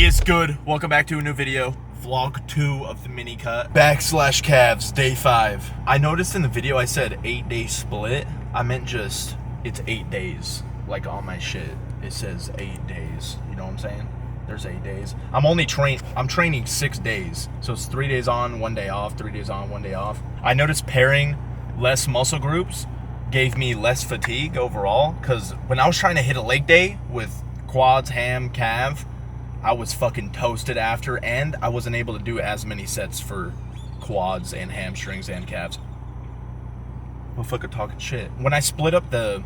Is good. Welcome back to a new video. Vlog 2 of the mini cut. Backslash calves, day 5. I noticed in the video I said 8-day split. I meant just, it's 8 days. Like on my shit, it says 8 days. You know what I'm saying? There's 8 days. I'm training 6 days. So it's 3 days on, 1 day off, 3 days on, 1 day off. I noticed pairing less muscle groups gave me less fatigue overall. Because when I was trying to hit a leg day with quads, ham, calf, I was fucking toasted after, and I wasn't able to do as many sets for quads and hamstrings and calves. Motherfucker talking shit. When I split up the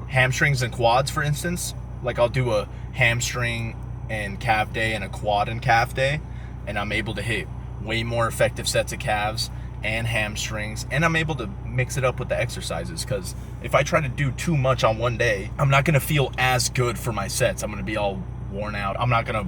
hamstrings and quads, for instance, like I'll do a hamstring and calf day and a quad and calf day, and I'm able to hit way more effective sets of calves and hamstrings, and I'm able to mix it up with the exercises, because if I try to do too much on one day, I'm not going to feel as good for my sets. I'm going to be all worn out. I'm not gonna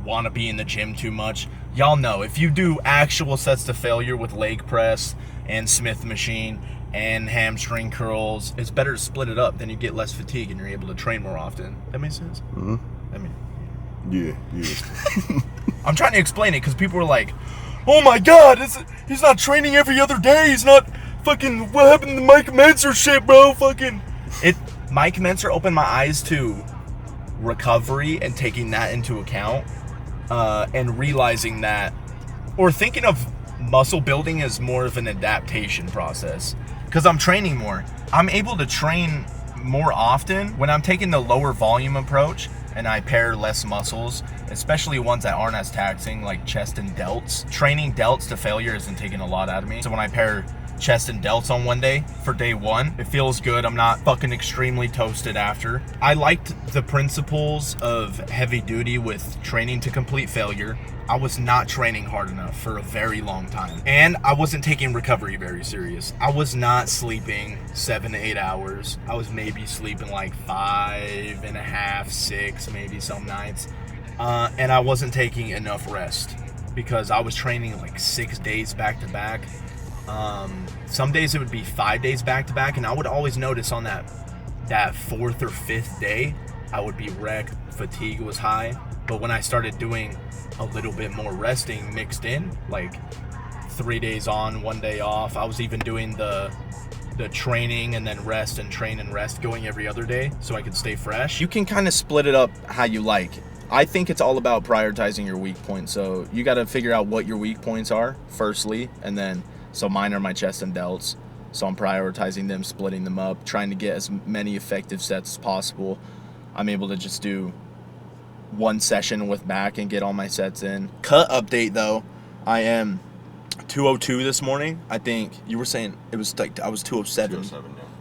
want to be in the gym too much. Y'all know, if you do actual sets to failure with leg press and Smith machine and hamstring curls, it's better to split it up. Then you get less fatigue and you're able to train more often. That makes sense? Mm-hmm. I mean, yeah. I'm trying to explain it because people were like, oh my god, he's not training every other day. He's not fucking, what happened to Mike Menzer shit, bro? Fucking Mike Menzer opened my eyes to recovery and taking that into account, and realizing that, or thinking of muscle building as more of an adaptation process. Because I'm training more, I'm able to train more often when I'm taking the lower volume approach and I pair less muscles, especially ones that aren't as taxing, like chest and delts. Training delts to failure isn't taking a lot out of me. So when I pair chest and delts on one day for day 1, it feels good. I'm not fucking extremely toasted after. I liked the principles of heavy duty with training to complete failure. I was not training hard enough for a very long time, and I wasn't taking recovery very serious. I was not sleeping 7 to 8 hours. I was maybe sleeping like 5.5, 6, maybe some nights, and I wasn't taking enough rest because I was training like 6 days back to back. Some days it would be 5 days back to back, and I would always notice on that 4th or 5th day, I would be wrecked, fatigue was high. But when I started doing a little bit more resting mixed in, like 3 days on, 1 day off, I was even doing the training and then rest and train and rest, going every other day so I could stay fresh. You can kind of split it up how you like. I think it's all about prioritizing your weak points. So you got to figure out what your weak points are firstly, and then so mine are my chest and delts. So I'm prioritizing them, splitting them up, trying to get as many effective sets as possible. I'm able to just do one session with back and get all my sets in. Cut update though, I am 202 this morning. I think you were saying it was like I was 207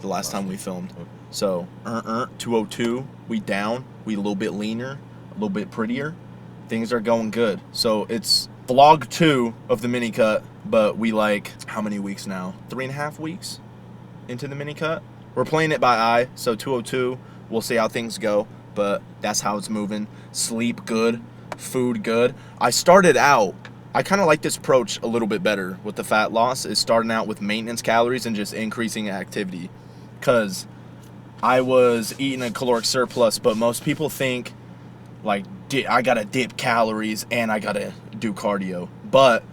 the last time we filmed. So 202, we down, we a little bit leaner, a little bit prettier. Things are going good. So it's vlog 2 of the mini cut, but we like, how many weeks now? 3.5 weeks into the mini cut. We're playing it by eye, so 202, we'll see how things go, but that's how it's moving. Sleep good, food good. I kind of like this approach a little bit better with the fat loss, is starting out with maintenance calories and just increasing activity. Because I was eating a caloric surplus, but most people think, like, I gotta dip calories and I gotta do cardio. But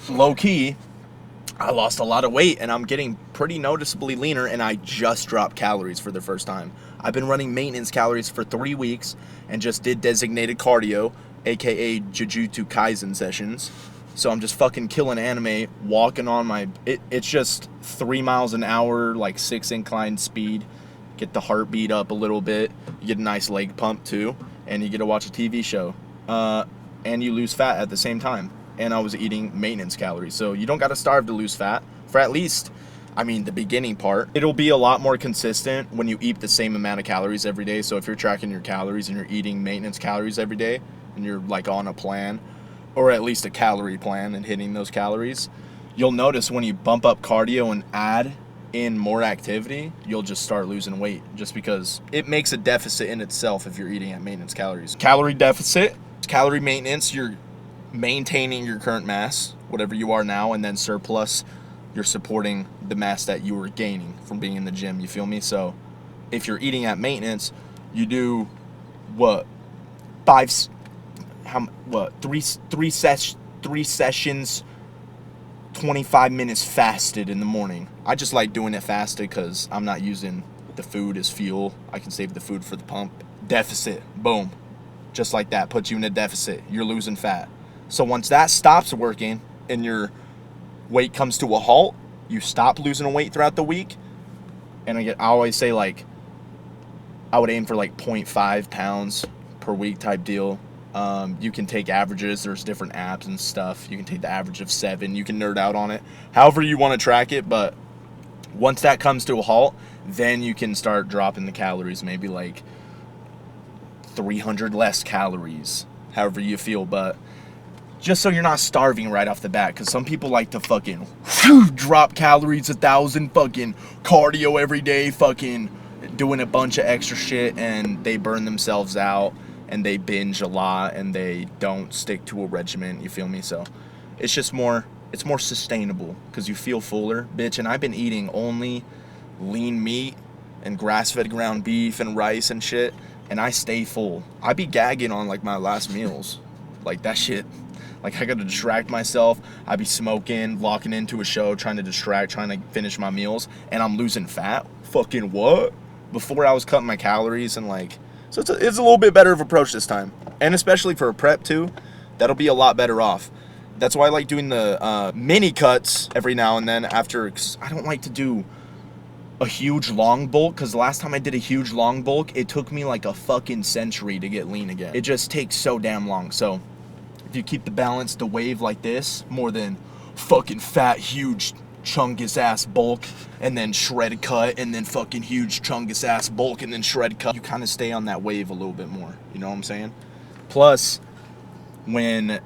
low key, I lost a lot of weight and I'm getting pretty noticeably leaner, and I just dropped calories for the first time. I've been running maintenance calories for 3 weeks and just did designated cardio, aka Jujutsu Kaisen sessions. So I'm just fucking killing anime, walking on it's just 3 miles an hour, like 6 incline speed. Get the heartbeat up a little bit. You get a nice leg pump too, and you get to watch a TV show. And you lose fat at the same time. And I was eating maintenance calories. So you don't got to starve to lose fat for at least, the beginning part. It'll be a lot more consistent when you eat the same amount of calories every day. So if you're tracking your calories and you're eating maintenance calories every day, and you're like on a plan, or at least a calorie plan and hitting those calories, you'll notice when you bump up cardio and add in more activity, you'll just start losing weight, just because it makes a deficit in itself if you're eating at maintenance calories. Calorie deficit, calorie maintenance, you're maintaining your current mass, whatever you are now, and then surplus, you're supporting the mass that you were gaining from being in the gym, you feel me? So if you're eating at maintenance, you do what? three sessions, 25 minutes fasted in the morning. I just like doing it fasted because I'm not using the food as fuel. I can save the food for the pump. Deficit, boom. Just like that, puts you in a deficit. You're losing fat. So once that stops working and your weight comes to a halt, you stop losing weight throughout the week. And I always say, like, I would aim for like 0.5 pounds per week type deal. You can take averages. There's different apps and stuff. You can take the average of 7. You can nerd out on it however you want to track it. But once that comes to a halt, then you can start dropping the calories, maybe like 300 less calories, however you feel. But just so you're not starving right off the bat, because some people like to fucking drop calories 1,000, fucking cardio every day, fucking doing a bunch of extra shit, and they burn themselves out and they binge a lot and they don't stick to a regimen. You feel me? So it's more sustainable because you feel fuller, bitch. And I've been eating only lean meat and grass-fed ground beef and rice and shit, and I stay full. I be gagging on like my last meals, like that shit. Like, I gotta distract myself. I be smoking, locking into a show, trying to distract, trying to finish my meals, and I'm losing fat. Fucking what? Before I was cutting my calories, and like, so it's a little bit better of approach this time. And especially for a prep too, that'll be a lot better off. That's why I like doing the mini cuts every now and then after. I don't like to do a huge long bulk, because the last time I did a huge long bulk, it took me like a fucking century to get lean again. It just takes so damn long. So if you keep the balance, the wave like this, more than fucking fat, huge, chungus ass bulk, and then shred cut, and then fucking huge, chungus ass bulk, and then shred cut, you kind of stay on that wave a little bit more. You know what I'm saying? Plus, when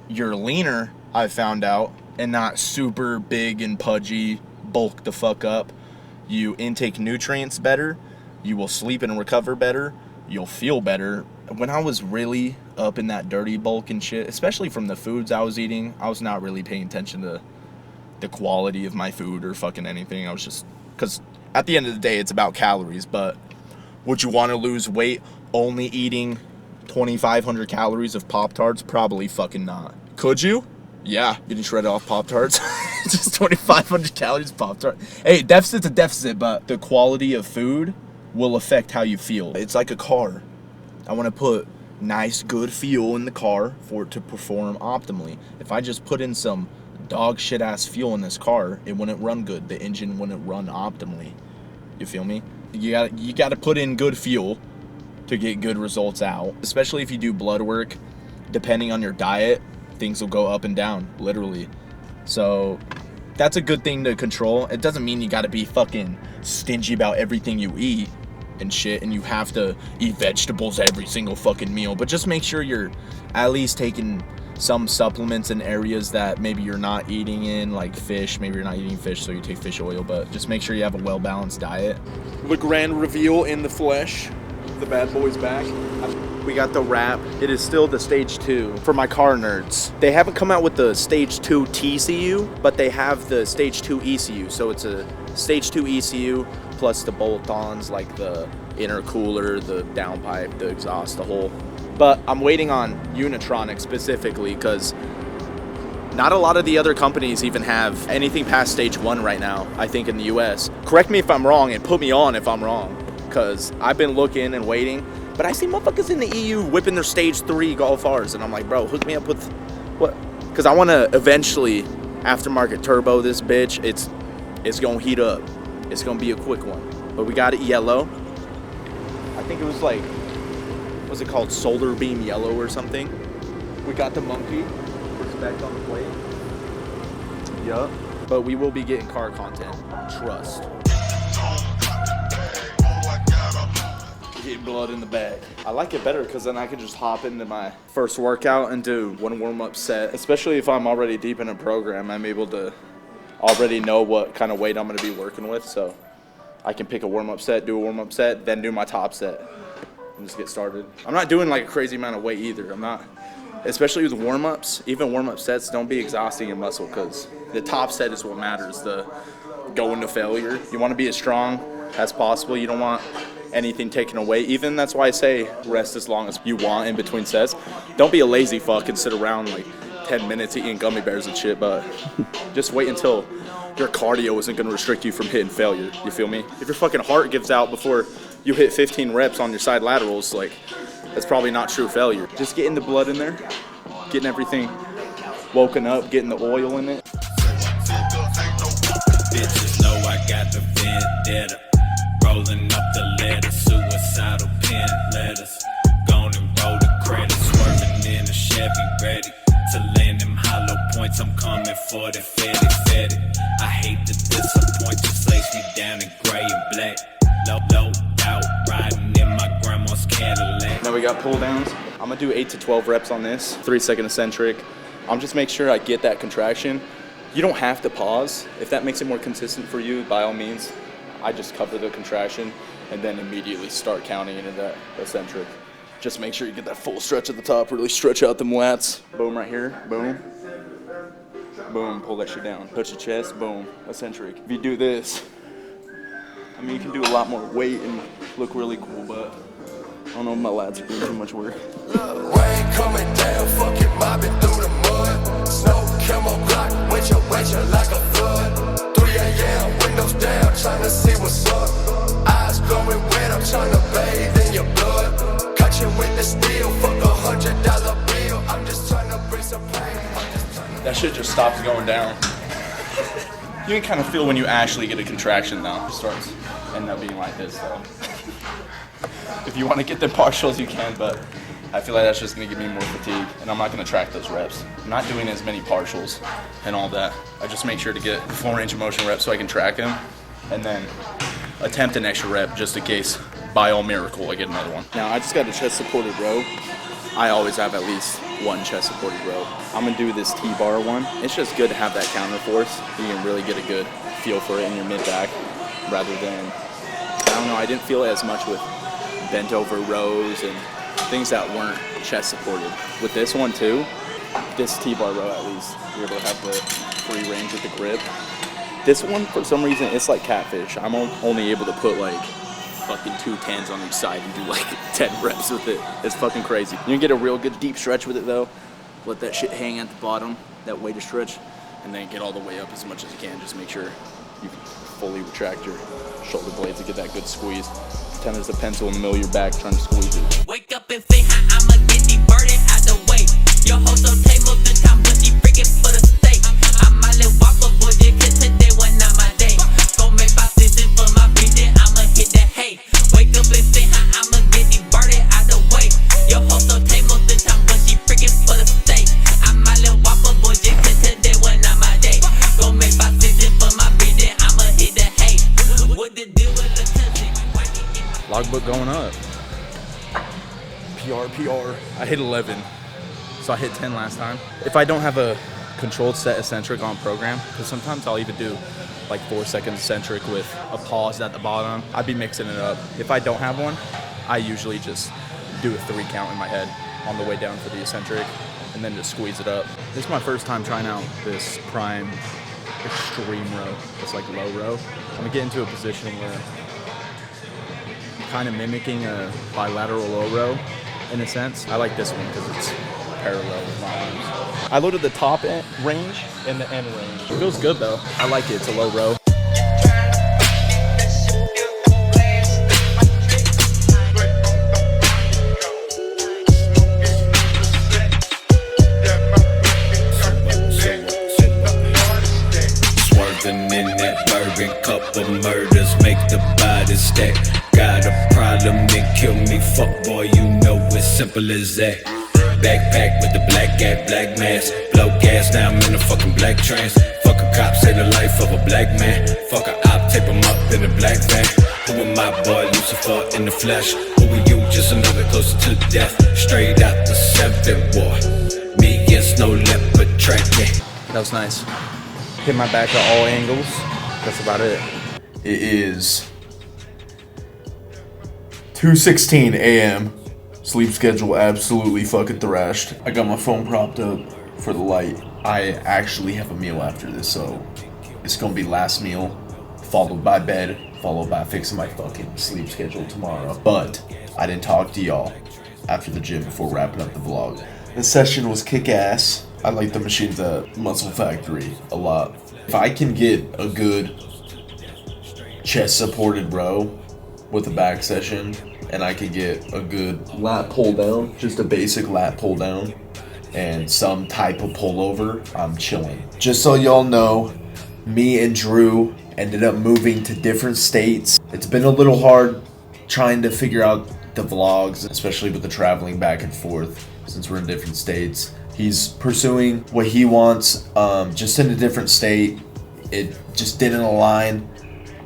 you're leaner, I found out, and not super big and pudgy, bulk the fuck up, you intake nutrients better, you will sleep and recover better, you'll feel better. When I was really up in that dirty bulk and shit, especially from the foods I was eating, I was not really paying attention to the quality of my food or fucking anything. I was just, because at the end of the day, it's about calories. But would you want to lose weight only eating 2,500 calories of Pop-Tarts? Probably fucking not. Could you? Yeah, getting shredded off Pop-Tarts. Just 2,500 calories of Pop-Tart. Hey, deficit's a deficit, but the quality of food will affect how you feel. It's like a car. I want to put nice, good fuel in the car for it to perform optimally. If I just put in some dog shit ass fuel in this car, it wouldn't run good. The engine wouldn't run optimally. You feel me? You got to put in good fuel to get good results out. Especially if you do blood work, depending on your diet, things will go up and down, literally. So that's a good thing to control. It doesn't mean you got to be fucking stingy about everything you eat and shit, and you have to eat vegetables every single fucking meal, but just make sure you're at least taking some supplements in areas that maybe you're not eating in, like fish. Maybe you're not eating fish, so you take fish oil, but just make sure you have a well-balanced diet. The grand reveal in the flesh. The bad boy's back. We got the wrap. It is still the stage 2 for my car nerds. They haven't come out with the stage 2 TCU, but they have the stage 2 ECU. So it's a stage 2 ECU plus the bolt-ons, like the intercooler, the downpipe, the exhaust, the whole. But I'm waiting on Unitronic specifically because not a lot of the other companies even have anything past stage 1 right now, I think, in the US. Correct me if I'm wrong and put me on if I'm wrong, because I've been looking and waiting. But I see motherfuckers in the EU whipping their stage 3 Golf Rs, and I'm like, bro, hook me up with what? Because I want to eventually aftermarket turbo this bitch. It's going to heat up. It's going to be a quick one. But we got it yellow. I think it was like, what's it called? Solar beam yellow or something. We got the monkey. Respect on the plate. Yup. But we will be getting car content. Trust. Getting blood in the bag. I like it better because then I can just hop into my first workout and do one warm-up set. Especially if I'm already deep in a program, I'm able to already know what kind of weight I'm going to be working with. So I can pick a warm-up set, do a warm-up set, then do my top set. And just get started. I'm not doing like a crazy amount of weight either. I'm not, especially with warm-ups, even warm-up sets, don't be exhausting your muscle because the top set is what matters, the going to failure. You want to be as strong as possible. You don't want anything taken away. Even that's why I say rest as long as you want in between sets. Don't be a lazy fuck and sit around like 10 minutes eating gummy bears and shit, but just wait until your cardio isn't going to restrict you from hitting failure. You feel me? If your fucking heart gives out before you hit 15 reps on your side laterals, like, that's probably not true failure. Just getting the blood in there, getting everything woken up, getting the oil in it. Bitches know I got the vendetta. Rolling up the letter, suicidal pen letters. Gone and roll the credit, swerving in a Chevy ready to land them hollow points. I'm coming for the fetty. I hate to disappoint you, slash me down in gray and black. Low out, riding in my grandma's Cadillac. Now we got pull downs. I'm gonna do 8 to 12 reps on this, 3-second eccentric. I'm just make sure I get that contraction. You don't have to pause. If that makes it more consistent for you, by all means, I just cover the contraction and then immediately start counting into that eccentric. Just make sure you get that full stretch at the top, really stretch out them lats. Boom right here, boom. Boom, pull that shit down. Touch your chest, boom, eccentric. If you do this, I mean, you can do a lot more weight and look really cool, but I don't know if my lats are doing too much work. Rain coming down, fucking mobbing through the mud. Snow camo block, winter like a flood. 3 a.m., windows down, trying to see what's up. Eyes glowing red, I'm trying to bathe in your blood. Cut you with the steel, fuck $100 bill. I'm just trying to bring some pain. That shit just stops going down. You can kind of feel when you actually get a contraction though. It starts ending up being like this though. If you want to get the partials, you can, but I feel like that's just going to give me more fatigue, and I'm not going to track those reps. I'm not doing as many partials and all that. I just make sure to get the full range of motion reps so I can track them, and then attempt an extra rep just in case, by all miracle, I get another one. Now, I just got a chest-supported row. I always have at least one chest-supported row. I'm going to do this T-bar one. It's just good to have that counter force. You can really get a good feel for it in your mid-back, rather than, I don't know, I didn't feel it as much with bent over rows and things that weren't chest supported. With this one too, this T-bar row at least, you're able to have the free range of the grip. This one, for some reason, it's like catfish. I'm only able to put like fucking 2 10s on each side and do like 10 reps with it. It's fucking crazy. You can get a real good deep stretch with it though. Let that shit hang at the bottom, that weighted stretch, and then get all the way up as much as you can. Just make sure you can fully retract your shoulder blades to get that good squeeze. Pretend there's a pencil in the middle of your back trying to squeeze it. Wake up and think how I'ma get the burden out the way. Your hoe so tame most the time, but she freaking for the steak. I might let walk up for you, cause today was not my day. Go make 5 6 for my bitch, then I'ma hit the hay. Wake up and think how I'ma get the burden out the way. Your hoe so tame most the time, but she freaking for the steak. I might let walk up for you, cause today was not my day. Go make 5 6 for my bitch, then I'ma hit the hay. What the deal with the touching? Logbook going up. PR. I hit 11, so I hit 10 last time. If I don't have a controlled set eccentric on program, because sometimes I'll even do like 4-second eccentric with a pause at the bottom, I'd be mixing it up. If I don't have one, I usually just do a 3 count in my head on the way down for the eccentric, and then just squeeze it up. This is my first time trying out this prime extreme row. It's like low row. I'm gonna get into a position where kind of mimicking a bilateral low row in a sense. I like this one because it's parallel with my arms. I loaded the top end range and the end range. It feels good though. I like it. It's a low row. Swerving in that bourbon, cup of murders, make the body stack. Got a problem, then kill me, fuck boy, you know it's simple as that. Backpack with the black gap, black mask. Blow gas, now I'm in a fucking black trance. Fuck a cop, say the life of a black man. Fuck a op, tape him up in a black van. Who am my boy, Lucifer in the flesh? Who are you, just another closer to death? Straight out the 7th war. Me against no leopard tracking. That was nice. Hit my back at all angles. That's about it. It is 2:16 a.m. Sleep schedule absolutely fucking thrashed. I got my phone propped up for the light. I actually have a meal after this, so it's gonna be last meal followed by bed, followed by fixing my fucking sleep schedule tomorrow. But I didn't talk to y'all after the gym before wrapping up the vlog. The session was kick-ass. I like the machines at Muscle Factory a lot. If I can get a good chest-supported row with a back session, and I could get a good lat pull down, just a basic lat pull down, and some type of pullover, I'm chilling. Just so y'all know, me and Drew ended up moving to different states. It's been a little hard trying to figure out the vlogs, especially with the traveling back and forth since we're in different states. He's pursuing what he wants, just in a different state. It just didn't align.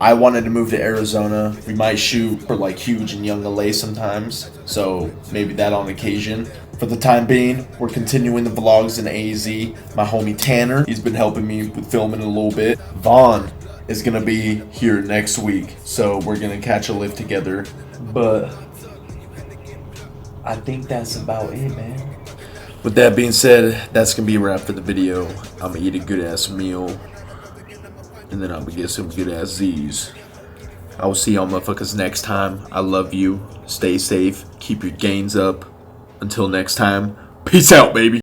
I wanted to move to Arizona. We might shoot for like Huge and YoungLa sometimes, so maybe that on occasion. For the time being, we're continuing the vlogs in AZ. My homie Tanner, he's been helping me with filming a little bit. Vaughn is gonna be here next week, so we're gonna catch a lift together. But I think that's about it, man. With that being said, that's gonna be a wrap for the video. I'm gonna eat a good ass meal, and then I'm gonna get some good ass Z's. I will see y'all motherfuckers next time. I love you. Stay safe. Keep your gains up. Until next time, peace out, baby.